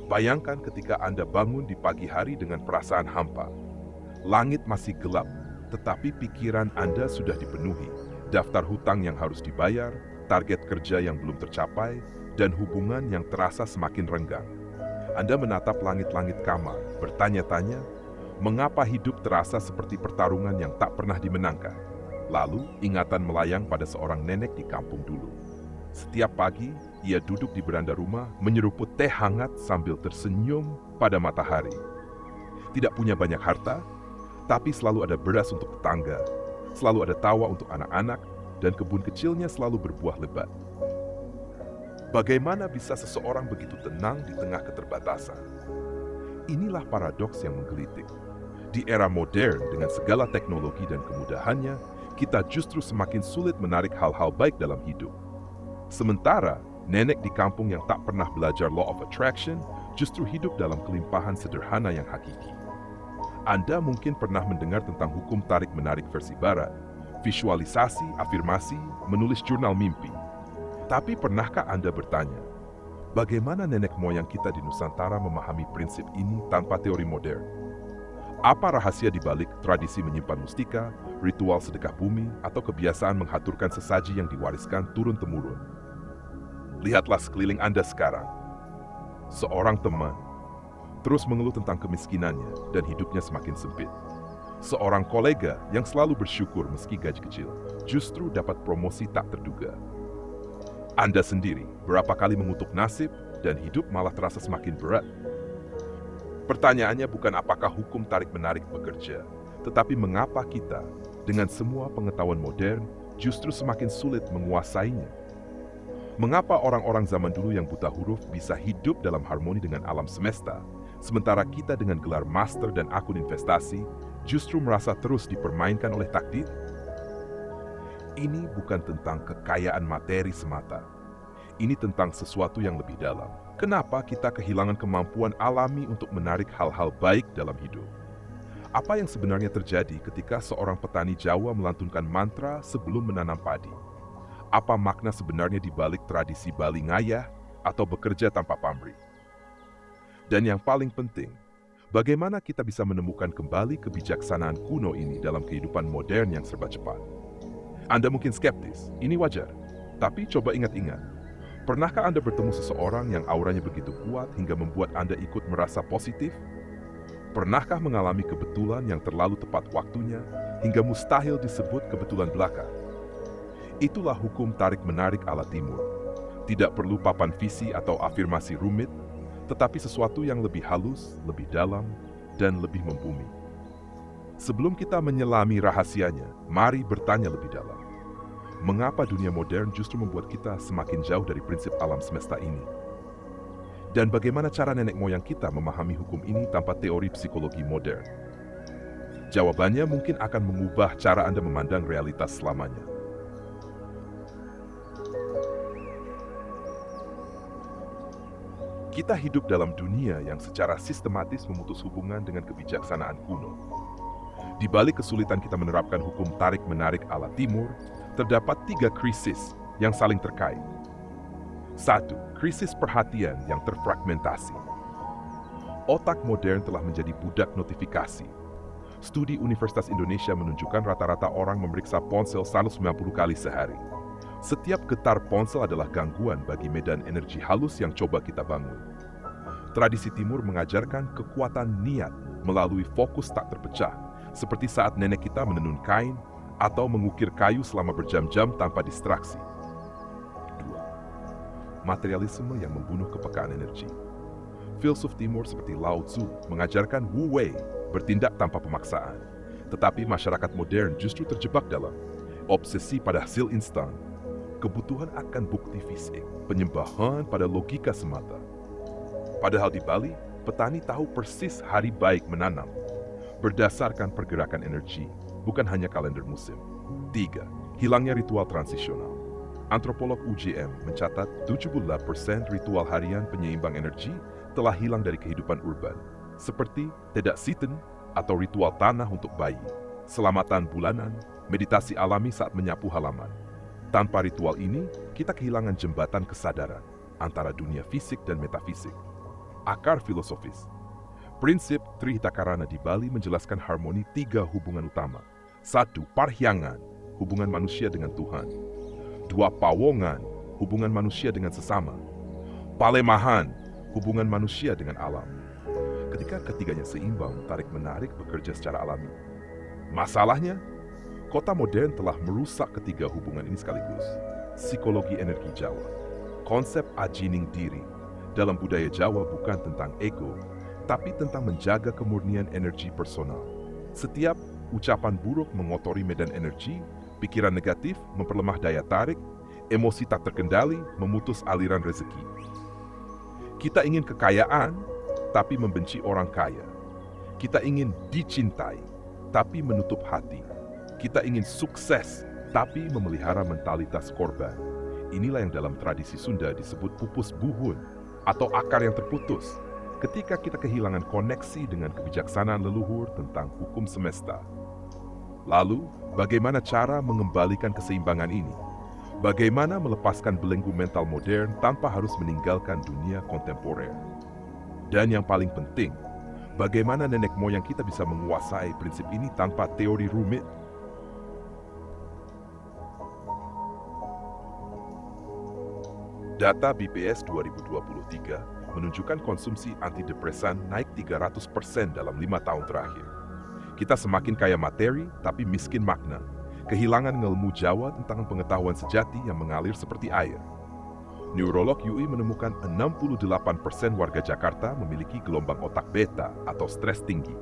Bayangkan ketika Anda bangun di pagi hari dengan perasaan hampa. Langit masih gelap, tetapi pikiran Anda sudah dipenuhi. Daftar hutang yang harus dibayar, target kerja yang belum tercapai, dan hubungan yang terasa semakin renggang. Anda menatap langit-langit kamar, bertanya-tanya, mengapa hidup terasa seperti pertarungan yang tak pernah dimenangkan? Lalu, ingatan melayang pada seorang nenek di kampung dulu. Setiap pagi, ia duduk di beranda rumah, menyeruput teh hangat sambil tersenyum pada matahari. Tidak punya banyak harta, tapi selalu ada beras untuk tetangga, selalu ada tawa untuk anak-anak, dan kebun kecilnya selalu berbuah lebat. Bagaimana bisa seseorang begitu tenang di tengah keterbatasan? Inilah paradoks yang menggelitik. Di era modern dengan segala teknologi dan kemudahannya, kita justru semakin sulit menarik hal-hal baik dalam hidup. Sementara, nenek di kampung yang tak pernah belajar Law of Attraction justru hidup dalam kelimpahan sederhana yang hakiki. Anda mungkin pernah mendengar tentang hukum tarik-menarik versi barat, visualisasi, afirmasi, menulis jurnal mimpi. Tapi pernahkah Anda bertanya, bagaimana nenek moyang kita di Nusantara memahami prinsip ini tanpa teori modern? Apa rahasia di balik tradisi menyimpan mustika, ritual sedekah bumi, atau kebiasaan menghaturkan sesaji yang diwariskan turun-temurun? Lihatlah sekeliling Anda sekarang. Seorang teman terus mengeluh tentang kemiskinannya dan hidupnya semakin sempit. Seorang kolega yang selalu bersyukur meski gaji kecil, justru dapat promosi tak terduga. Anda sendiri berapa kali mengutuk nasib dan hidup malah terasa semakin berat? Pertanyaannya bukan apakah hukum tarik-menarik bekerja, tetapi mengapa kita, dengan semua pengetahuan modern, justru semakin sulit menguasainya? Mengapa orang-orang zaman dulu yang buta huruf bisa hidup dalam harmoni dengan alam semesta, sementara kita dengan gelar master dan akun investasi justru merasa terus dipermainkan oleh takdir? Ini bukan tentang kekayaan materi semata. Ini tentang sesuatu yang lebih dalam. Kenapa kita kehilangan kemampuan alami untuk menarik hal-hal baik dalam hidup? Apa yang sebenarnya terjadi ketika seorang petani Jawa melantunkan mantra sebelum menanam padi? Apa makna sebenarnya di balik tradisi Bali Ngayah atau bekerja tanpa pamrih? Dan yang paling penting, bagaimana kita bisa menemukan kembali kebijaksanaan kuno ini dalam kehidupan modern yang serba cepat? Anda mungkin skeptis, ini wajar. Tapi coba ingat-ingat, pernahkah Anda bertemu seseorang yang auranya begitu kuat hingga membuat Anda ikut merasa positif? Pernahkah mengalami kebetulan yang terlalu tepat waktunya hingga mustahil disebut kebetulan belaka? Itulah hukum tarik-menarik ala Timur. Tidak perlu papan visi atau afirmasi rumit, tetapi sesuatu yang lebih halus, lebih dalam, dan lebih membumi. Sebelum kita menyelami rahasianya, mari bertanya lebih dalam. Mengapa dunia modern justru membuat kita semakin jauh dari prinsip alam semesta ini? Dan bagaimana cara nenek moyang kita memahami hukum ini tanpa teori psikologi modern? Jawabannya mungkin akan mengubah cara Anda memandang realitas selamanya. Kita hidup dalam dunia yang secara sistematis memutus hubungan dengan kebijaksanaan kuno. Di balik kesulitan kita menerapkan hukum tarik-menarik ala Timur, terdapat 3 krisis yang saling terkait. 1. Krisis perhatian yang terfragmentasi. Otak modern telah menjadi budak notifikasi. Studi Universitas Indonesia menunjukkan rata-rata orang memeriksa ponsel 190 kali sehari. Setiap getar ponsel adalah gangguan bagi medan energi halus yang coba kita bangun. Tradisi Timur mengajarkan kekuatan niat melalui fokus tak terpecah, seperti saat nenek kita menenun kain atau mengukir kayu selama berjam-jam tanpa distraksi. 2. Materialisme yang membunuh kepekaan energi. Filsuf Timur seperti Lao Tzu mengajarkan Wu Wei bertindak tanpa pemaksaan. Tetapi masyarakat modern justru terjebak dalam obsesi pada hasil instan, kebutuhan akan bukti fisik, penyembahan pada logika semata. Padahal di Bali, petani tahu persis hari baik menanam, berdasarkan pergerakan energi, bukan hanya kalender musim. 3. Hilangnya ritual transisional. Antropolog UGM mencatat 78% ritual harian penyeimbang energi telah hilang dari kehidupan urban, seperti tedak siten atau ritual tanah untuk bayi, selamatan bulanan, meditasi alami saat menyapu halaman. Tanpa ritual ini, kita kehilangan jembatan kesadaran antara dunia fisik dan metafisik. akar filosofis. Prinsip Trihitakarana di Bali menjelaskan harmoni 3 hubungan utama. 1. Parhyangan, hubungan manusia dengan Tuhan. 2. Pawongan, hubungan manusia dengan sesama. Palemahan, hubungan manusia dengan alam. Ketika ketiganya seimbang, tarik-menarik bekerja secara alami. Masalahnya, kota modern telah merusak ketiga hubungan ini sekaligus. Psikologi energi Jawa. Konsep ajining diri dalam budaya Jawa bukan tentang ego, tapi tentang menjaga kemurnian energi personal. Setiap ucapan buruk mengotori medan energi, pikiran negatif memperlemah daya tarik, emosi tak terkendali memutus aliran rezeki. Kita ingin kekayaan, tapi membenci orang kaya. Kita ingin dicintai, tapi menutup hati. Kita ingin sukses, tapi memelihara mentalitas korban. Inilah yang dalam tradisi Sunda disebut pupus buhun atau akar yang terputus. Ketika kita kehilangan koneksi dengan kebijaksanaan leluhur tentang hukum semesta. Lalu, bagaimana cara mengembalikan keseimbangan ini? Bagaimana melepaskan belenggu mental modern tanpa harus meninggalkan dunia kontemporer? Dan yang paling penting, bagaimana nenek moyang kita bisa menguasai prinsip ini tanpa teori rumit? Data BPS 2023 menunjukkan konsumsi antidepresan naik 300% dalam 5 tahun terakhir. Kita semakin kaya materi, tapi miskin makna. Kehilangan ilmu Jawa tentang pengetahuan sejati yang mengalir seperti air. Neurolog UI menemukan 68% warga Jakarta memiliki gelombang otak beta atau stres tinggi.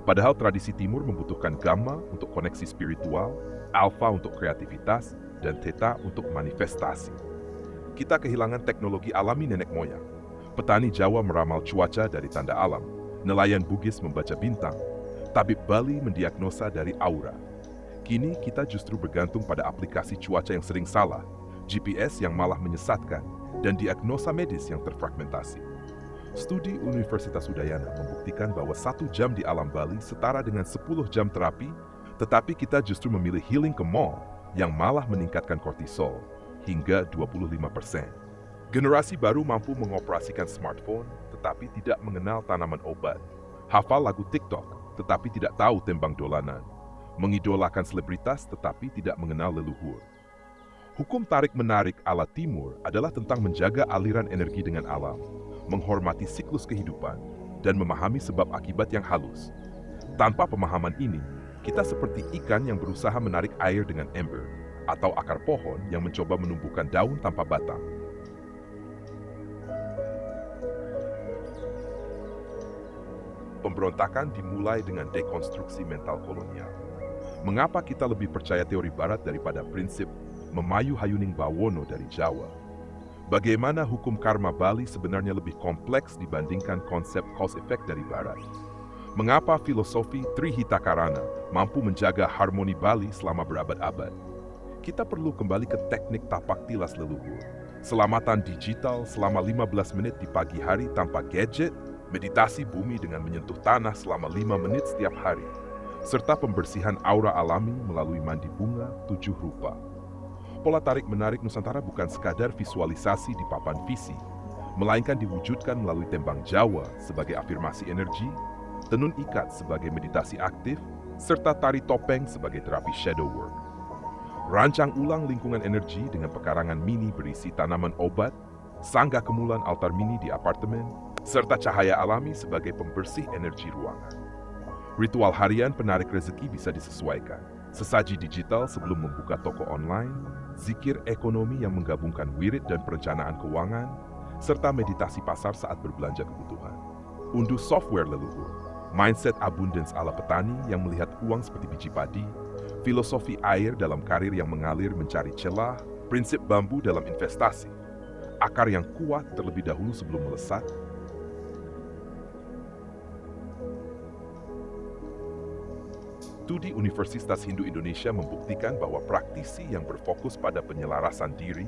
Padahal tradisi timur membutuhkan gamma untuk koneksi spiritual, alfa untuk kreativitas, dan theta untuk manifestasi. Kita kehilangan teknologi alami nenek moyang. Petani Jawa meramal cuaca dari tanda alam, nelayan Bugis membaca bintang, tabib Bali mendiagnosa dari aura. Kini kita justru bergantung pada aplikasi cuaca yang sering salah, GPS yang malah menyesatkan, dan diagnosa medis yang terfragmentasi. Studi Universitas Udayana membuktikan bahwa 1 jam di alam Bali setara dengan 10 jam terapi, tetapi kita justru memilih healing ke mall yang malah meningkatkan kortisol hingga 25%. Generasi baru mampu mengoperasikan smartphone, tetapi tidak mengenal tanaman obat. Hafal lagu TikTok, tetapi tidak tahu tembang dolanan. Mengidolakan selebritas, tetapi tidak mengenal leluhur. Hukum tarik-menarik ala timur adalah tentang menjaga aliran energi dengan alam, menghormati siklus kehidupan, dan memahami sebab akibat yang halus. Tanpa pemahaman ini, kita seperti ikan yang berusaha menarik air dengan ember, atau akar pohon yang mencoba menumbuhkan daun tanpa batang. Pemberontakan dimulai dengan dekonstruksi mental kolonial. Mengapa kita lebih percaya teori barat daripada prinsip Memayu Hayuning Bawono dari Jawa? Bagaimana hukum karma Bali sebenarnya lebih kompleks dibandingkan konsep cause effect dari barat? Mengapa filosofi Trihitakarana mampu menjaga harmoni Bali selama berabad-abad? Kita perlu kembali ke teknik tapak tilas leluhur. Selamatan digital selama 15 menit di pagi hari tanpa gadget, meditasi bumi dengan menyentuh tanah selama 5 menit setiap hari, serta pembersihan aura alami melalui mandi bunga 7 rupa. Pola tarik-menarik Nusantara bukan sekadar visualisasi di papan visi, melainkan diwujudkan melalui tembang Jawa sebagai afirmasi energi, tenun ikat sebagai meditasi aktif, serta tari topeng sebagai terapi shadow work. Rancang ulang lingkungan energi dengan pekarangan mini berisi tanaman obat, sanggah kemulan altar mini di apartemen, serta cahaya alami sebagai pembersih energi ruangan. Ritual harian penarik rezeki bisa disesuaikan. Sesaji digital sebelum membuka toko online, zikir ekonomi yang menggabungkan wirid dan perencanaan keuangan, serta meditasi pasar saat berbelanja kebutuhan. Unduh software leluhur, mindset abundance ala petani yang melihat uang seperti biji padi, filosofi air dalam karir yang mengalir mencari celah, prinsip bambu dalam investasi, akar yang kuat terlebih dahulu sebelum melesat. Studi Universitas Hindu Indonesia membuktikan bahwa praktisi yang berfokus pada penyelarasan diri,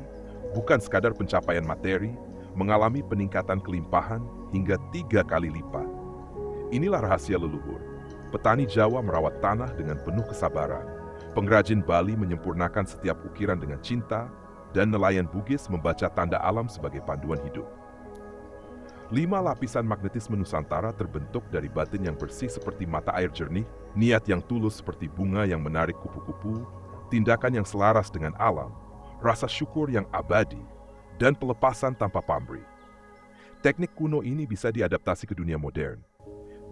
bukan sekadar pencapaian materi, mengalami peningkatan kelimpahan hingga 3 kali lipat. Inilah rahasia leluhur. Petani Jawa merawat tanah dengan penuh kesabaran. Pengrajin Bali menyempurnakan setiap ukiran dengan cinta, dan nelayan Bugis membaca tanda alam sebagai panduan hidup. 5 lapisan magnetisme Nusantara terbentuk dari batin yang bersih seperti mata air jernih, niat yang tulus seperti bunga yang menarik kupu-kupu, tindakan yang selaras dengan alam, rasa syukur yang abadi, dan pelepasan tanpa pamrih. Teknik kuno ini bisa diadaptasi ke dunia modern.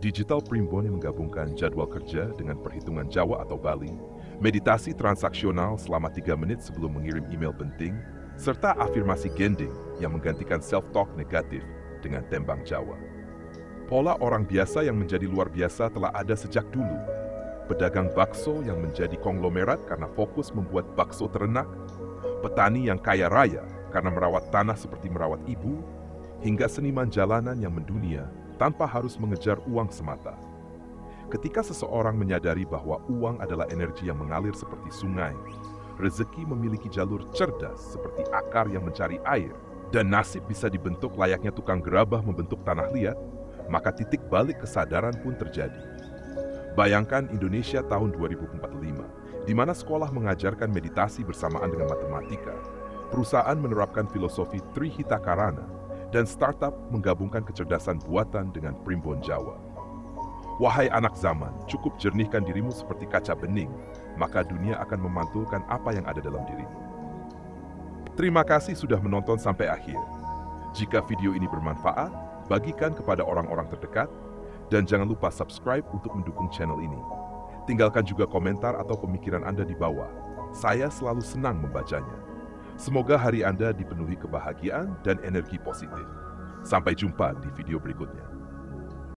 Digital Primbon yang menggabungkan jadwal kerja dengan perhitungan Jawa atau Bali, meditasi transaksional selama 3 menit sebelum mengirim email penting, serta afirmasi gending yang menggantikan self-talk negatif dengan tembang Jawa. Pola orang biasa yang menjadi luar biasa telah ada sejak dulu. Pedagang bakso yang menjadi konglomerat karena fokus membuat bakso ternak, petani yang kaya raya karena merawat tanah seperti merawat ibu, hingga seniman jalanan yang mendunia tanpa harus mengejar uang semata. Ketika seseorang menyadari bahwa uang adalah energi yang mengalir seperti sungai, rezeki memiliki jalur cerdas seperti akar yang mencari air, dan nasib bisa dibentuk layaknya tukang gerabah membentuk tanah liat, maka titik balik kesadaran pun terjadi. Bayangkan Indonesia tahun 2045, di mana sekolah mengajarkan meditasi bersamaan dengan matematika, perusahaan menerapkan filosofi Trihita Karana, dan startup menggabungkan kecerdasan buatan dengan primbon Jawa. Wahai anak zaman, cukup jernihkan dirimu seperti kaca bening, maka dunia akan memantulkan apa yang ada dalam dirimu. Terima kasih sudah menonton sampai akhir. Jika video ini bermanfaat, bagikan kepada orang-orang terdekat, dan jangan lupa subscribe untuk mendukung channel ini. Tinggalkan juga komentar atau pemikiran Anda di bawah. Saya selalu senang membacanya. Semoga hari Anda dipenuhi kebahagiaan dan energi positif. Sampai jumpa di video berikutnya.